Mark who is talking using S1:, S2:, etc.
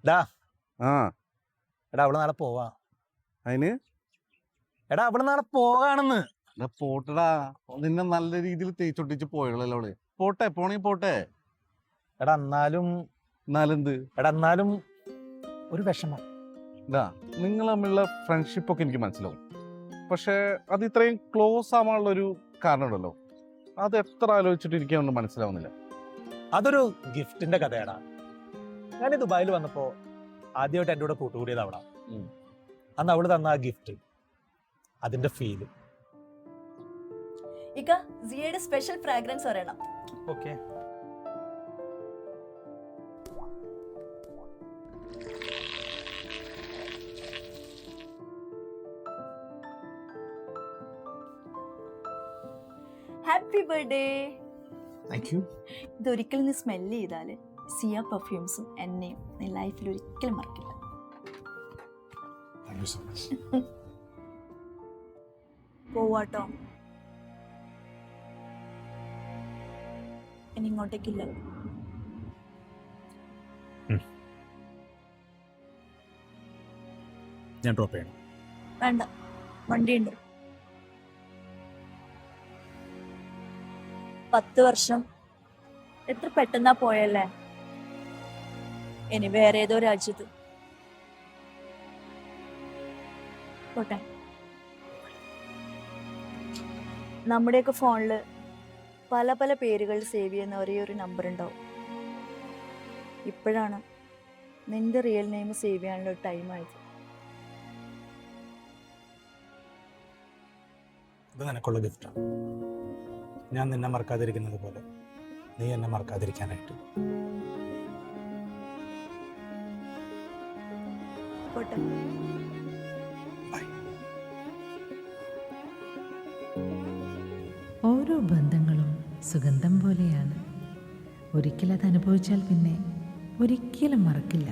S1: ഡാ
S2: ആ
S1: എടാ അവള് നാളെ പോവാ.
S2: അതിന്
S1: എടാ അവള് നാളെ പോകാണെന്ന്.
S2: പോട്ടടാ, നിന്നെ നല്ല രീതിയിൽ തേച്ചൊട്ടിച്ച് പോയുള്ളല്ലോ അവള്. പോട്ടെ, പോണേ പോട്ടെ.
S1: എടാ എന്നാലും
S2: എന്നാലെന്ത്
S1: ഒരു വിഷമം.
S2: നിങ്ങൾ തമ്മിലുള്ള ഫ്രണ്ട്ഷിപ്പ് ഒക്കെ എനിക്ക് മനസ്സിലാവും. പക്ഷെ അത് ഇത്രയും ക്ലോസ് ആവാനുള്ള ഒരു കാരണം ഉണ്ടല്ലോ, അത് എത്ര ആലോചിച്ചിട്ട് എനിക്കൊന്നും മനസ്സിലാവുന്നില്ല.
S1: അതൊരു ഗിഫ്റ്റിന്റെ കഥയാടാ. ഞാൻ ദുബായിൽ വന്നപ്പോ ആദ്യമായിട്ട് എൻ്റെ കൂടെ കൂട്ടുകൂടിയത് അവിടെ. അന്ന് അവള് തന്ന ആ ഗിഫ്റ്റ്, അതിന്റെ ഫീല്.
S3: ഇക്ക സിയയുടെ സ്പെഷ്യൽ ഫ്രാഗ്രൻസ് പറയണം.
S1: Okay.
S3: Happy birthday.
S1: Thank you.
S3: ഇതൊരിക്കലും നീ സ്മെല്ല് ചെയ്താല് സിയ പെർഫ്യൂംസും എന്നെയും നീ ലൈഫിൽ ഒരിക്കലും മറക്കില്ല.
S1: Thank you so much.
S3: പോവാട്ടോ, ഇനി ഇങ്ങോട്ടേക്കില്ല.
S1: ഞാൻ ഡ്രോപ്പ് ചെയ്യണം.
S3: വേണ്ട, വണ്ടിയുണ്ട്. 10 വർഷം എത്ര പെട്ടെന്നാ പോയല്ലേ. ഇനി വേറെ ഏതോ രാജ്യത്ത് പോട്ടെ. നമ്മുടെയൊക്കെ ഫോണില് പല പല പേരുകൾ സേവ് ചെയ്യുന്ന ഒരേ ഒരു നമ്പർ ഉണ്ടാവും. ഇപ്പോഴാണ് നിന്റെ റിയൽ നെയിം സേവ് ചെയ്യാനുള്ള ഒരു ടൈം ആയത്.
S1: ഇത് നിനക്കുള്ള ഗിഫ്റ്റാണ്. ഞാൻ നിന്നെ മറക്കാതിരിക്കുന്നത് പോലെ നീ എന്നെ മറക്കാതിരിക്കാനായിട്ട്.
S3: പോട്ടെ.
S4: ഓരോ ബന്ധങ്ങളും സുഗന്ധം പോലെയാണ്. ഒരിക്കൽ അത് അനുഭവിച്ചാൽ പിന്നെ ഒരിക്കലും മറക്കില്ല.